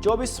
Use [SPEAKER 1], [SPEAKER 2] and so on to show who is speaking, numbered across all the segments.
[SPEAKER 1] 24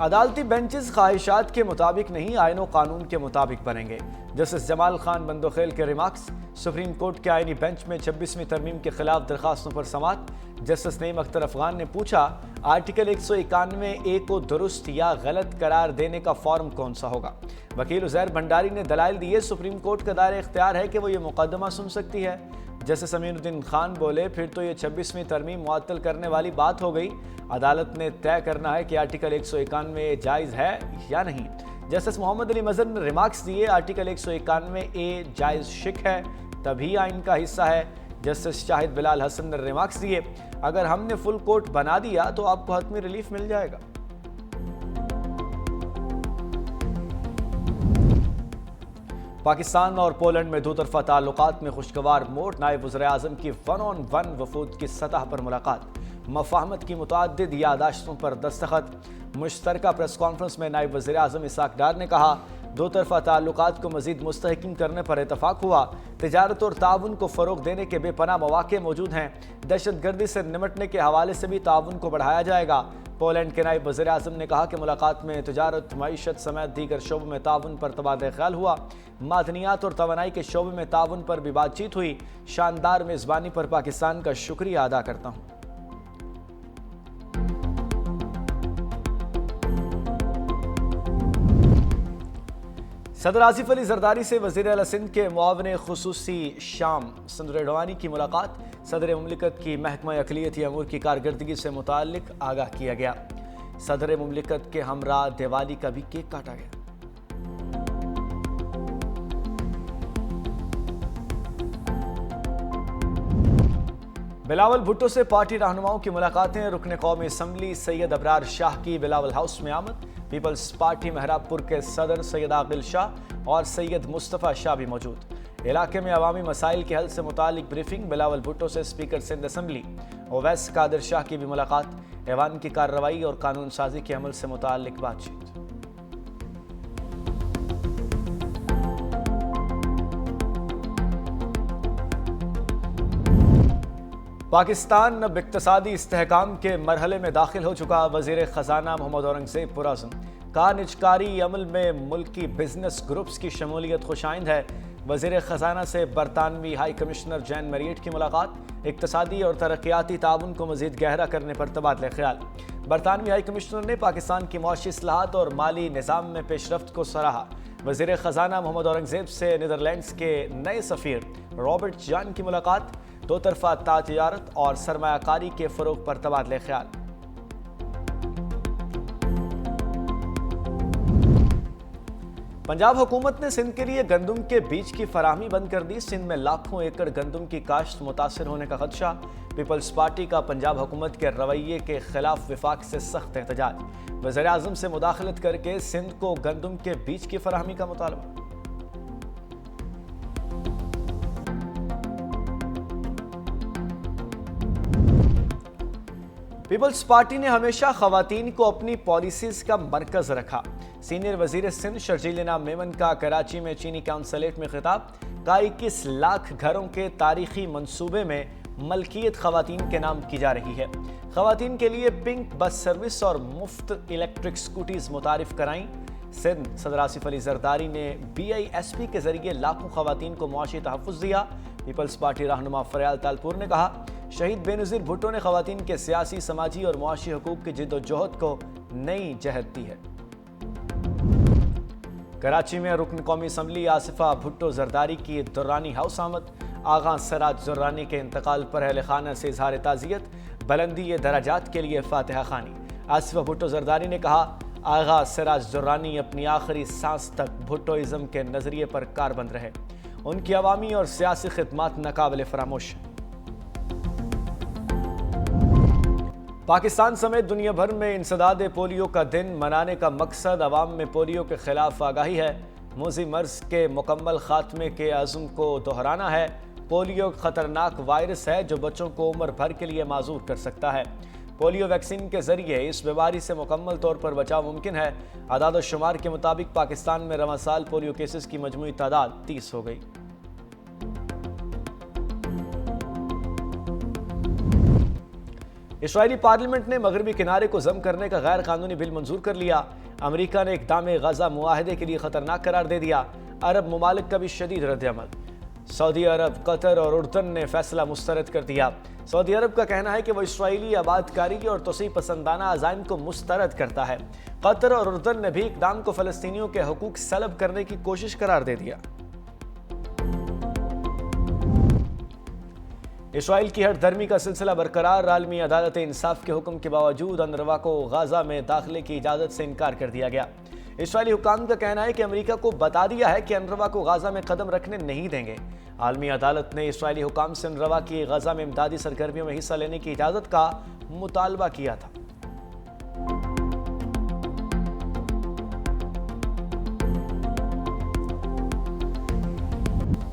[SPEAKER 1] عدالتی بینچز خواہشات کے مطابق نہیں آئین و قانون کے مطابق بنیں گے۔ جسٹس جمال خان بندوخیل کے ریمارکس۔ سپریم کورٹ کے آئینی بینچ میں 26ویں ترمیم کے خلاف درخواستوں پر سماعت۔ جسٹس نعیم اختر افغان نے پوچھا، آرٹیکل 191A کو درست یا غلط قرار دینے کا فارم کون سا ہوگا؟ وکیل عزیر بھنڈاری نے دلائل دیے، سپریم کورٹ کا دائرہ اختیار ہے کہ وہ یہ مقدمہ سن سکتی ہے۔ جسٹس امین الدین خان بولے، پھر تو یہ 26ویں ترمیم معطل کرنے والی بات ہو گئی۔ عدالت نے طے کرنا ہے کہ آرٹیکل 191A جائز ہے یا نہیں۔ جسٹس محمد علی مظہر نے ریمارکس دیے، آرٹیکل 191A جائز شک ہے، تبھی آئین کا حصہ ہے۔ جسٹس شاہد بلال حسن نے ریمارکس دیے، اگر ہم نے فل کورٹ بنا دیا تو آپ کو حتمی ریلیف مل جائے گا۔ پاکستان اور پولینڈ میں دو طرفہ تعلقات میں خوشگوار موڑ۔ نائب وزیر اعظم کی 1-on-1 وفود کی سطح پر ملاقات۔ مفاہمت کی متعدد یادداشتوں پر دستخط۔ مشترکہ پریس کانفرنس میں نائب وزیر اعظم اسحاق ڈار نے کہا، دو طرفہ تعلقات کو مزید مستحکم کرنے پر اتفاق ہوا۔ تجارت اور تعاون کو فروغ دینے کے بے پناہ مواقع موجود ہیں۔ دہشت گردی سے نمٹنے کے حوالے سے بھی تعاون کو بڑھایا جائے گا۔ پولینڈ کے نائب وزیر اعظم نے کہا کہ ملاقات میں تجارت، معیشت سمیت دیگر شعبوں میں تعاون پر تبادلہ خیال ہوا۔ معدنیات اور توانائی کے شعبے میں تعاون پر بھی بات چیت ہوئی۔ شاندار میزبانی پر پاکستان کا شکریہ ادا کرتا ہوں۔ صدر آصف علی زرداری سے وزیر اعلیٰ سندھ کے معاون خصوصی شام سندھ ریڈوانی کی ملاقات۔ صدر مملکت کی محکمہ اقلیتی امور کی کارکردگی سے متعلق آگاہ کیا گیا۔ صدر مملکت کے ہمراہ دیوالی کا بھی کیک کاٹا گیا۔ بلاول بھٹو سے پارٹی رہنماؤں کی ملاقاتیں۔ رکن قومی اسمبلی سید ابرار شاہ کی بلاول ہاؤس میں آمد۔ پیپلز پارٹی مہراب پور کے صدر سید عاقل شاہ اور سید مصطفیٰ شاہ بھی موجود۔ علاقے میں عوامی مسائل کے حل سے متعلق بریفنگ۔ بلاول بھٹو سے اسپیکر سندھ اسمبلی اویس قادر شاہ کی بھی ملاقات۔ ایوان کی کارروائی اور قانون سازی کے عمل سے متعلق بات چیت۔ پاکستان اب اقتصادی استحکام کے مرحلے میں داخل ہو چکا۔ وزیر خزانہ محمد اورنگزیب پرعزم۔ کارنجکاری عمل میں ملکی بزنس گروپس کی شمولیت خوش آئند ہے۔ وزیر خزانہ سے برطانوی ہائی کمشنر جین میریٹ کی ملاقات۔ اقتصادی اور ترقیاتی تعاون کو مزید گہرا کرنے پر تبادلہ خیال۔ برطانوی ہائی کمشنر نے پاکستان کی معاشی اصلاحات اور مالی نظام میں پیش رفت کو سراہا۔ وزیر خزانہ محمد اورنگزیب سے نیدرلینڈز کے نئے سفیر رابرٹ جان کی ملاقات۔ دو طرفہ تجارت اور سرمایہ کاری کے فروغ پر تبادلہ خیال۔ پنجاب حکومت نے سندھ کے لیے گندم کے بیج کی فراہمی بند کر دی۔ سندھ میں لاکھوں ایکڑ گندم کی کاشت متاثر ہونے کا خدشہ۔ پیپلز پارٹی کا پنجاب حکومت کے رویے کے خلاف وفاق سے سخت احتجاج۔ وزیر اعظم سے مداخلت کر کے سندھ کو گندم کے بیج کی فراہمی کا مطالبہ۔ پیپلز پارٹی نے ہمیشہ خواتین کو اپنی پالیسیز کا مرکز رکھا۔ سینئر وزیر سندھ شرجیل انعام میمن کا کراچی میں چینی کونسلیٹ میں خطاب۔ کہا 21 لاکھ گھروں کے تاریخی منصوبے میں ملکیت خواتین کے نام کی جا رہی ہے۔ خواتین کے لیے پنک بس سروس اور مفت الیکٹرک سکوٹیز متعارف کرائیں۔ سندھ صدر آصف علی زرداری نے BISP کے ذریعے لاکھوں خواتین کو معاشی تحفظ دیا۔ پیپلز پارٹی رہنما فریال تالپور نے کہا، شہید بے نظیر بھٹو نے خواتین کے سیاسی، سماجی اور معاشی حقوق کی جد و جہد کو نئی جہت دی ہے۔ کراچی میں رکن قومی اسمبلی آصفہ بھٹو زرداری کی درانی ہاؤس آمد۔ آغا سراج زرانی کے انتقال پر اہل خانہ سے اظہار تعزیت۔ بلندی درجات کے لیے فاتحہ خوانی۔ آصفہ بھٹو زرداری نے کہا، آغا سراج زرانی اپنی آخری سانس تک بھٹوازم کے نظریے پر کاربند رہے۔ ان کی عوامی اور سیاسی خدمات ناقابل فراموش ہیں۔ پاکستان سمیت دنیا بھر میں انسداد پولیو کا دن منانے کا مقصد عوام میں پولیو کے خلاف آگاہی ہے، موذی مرض کے مکمل خاتمے کے عزم کو دہرانا ہے۔ پولیو خطرناک وائرس ہے جو بچوں کو عمر بھر کے لیے معذور کر سکتا ہے۔ پولیو ویکسین کے ذریعے اس بیماری سے مکمل طور پر بچاؤ ممکن ہے۔ اعداد و شمار کے مطابق پاکستان میں رواں سال پولیو کیسز کی مجموعی تعداد 30 ہو گئی۔ اسرائیلی پارلیمنٹ نے مغربی کنارے کو ضم کرنے کا غیر قانونی بل منظور کر لیا۔ امریکہ نے اقدام غزہ معاہدے کے لیے خطرناک قرار دے دیا۔ عرب ممالک کا بھی شدید رد عمل۔ سعودی عرب، قطر اور اردن نے فیصلہ مسترد کر دیا۔ سعودی عرب کا کہنا ہے کہ وہ اسرائیلی آبادکاری اور توسیع پسندانہ عزائم کو مسترد کرتا ہے۔ قطر اور اردن نے بھی اقدام کو فلسطینیوں کے حقوق سلب کرنے کی کوشش قرار دے دیا۔ اسرائیل کی ہٹ درمی کا سلسلہ برقرار۔ عالمی عدالت انصاف کے حکم کے باوجود انروا کو غزہ میں داخلے کی اجازت سے انکار کر دیا گیا۔ اسرائیلی حکام کا کہنا ہے کہ امریکہ کو بتا دیا ہے کہ انروا کو غزہ میں قدم رکھنے نہیں دیں گے۔ عالمی عدالت نے اسرائیلی حکام سے انروا کی غزہ میں امدادی سرگرمیوں میں حصہ لینے کی اجازت کا مطالبہ کیا تھا۔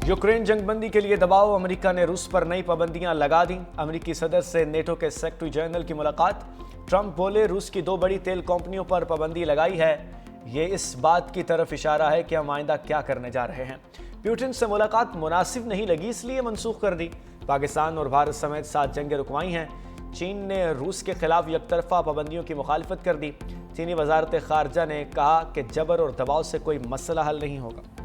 [SPEAKER 1] یوکرین جنگ بندی کے لیے دباؤ۔ امریکہ نے روس پر نئی پابندیاں لگا دیں۔ امریکی صدر سے نیٹو کے سیکرٹری جنرل کی ملاقات۔ ٹرمپ بولے روس کی 2 بڑی تیل کمپنیوں پر پابندی لگائی ہے۔ یہ اس بات کی طرف اشارہ ہے کہ ہم آئندہ کیا کرنے جا رہے ہیں۔ پیوٹن سے ملاقات مناسب نہیں لگی، اس لیے منسوخ کر دی۔ پاکستان اور بھارت سمیت 7 جنگیں رکوائی ہیں۔ چین نے روس کے خلاف یک طرفہ پابندیوں کی مخالفت کر دی۔ چینی وزارت خارجہ نے کہا کہ جبر اور دباؤ سے کوئی مسئلہ حل نہیں ہوگا۔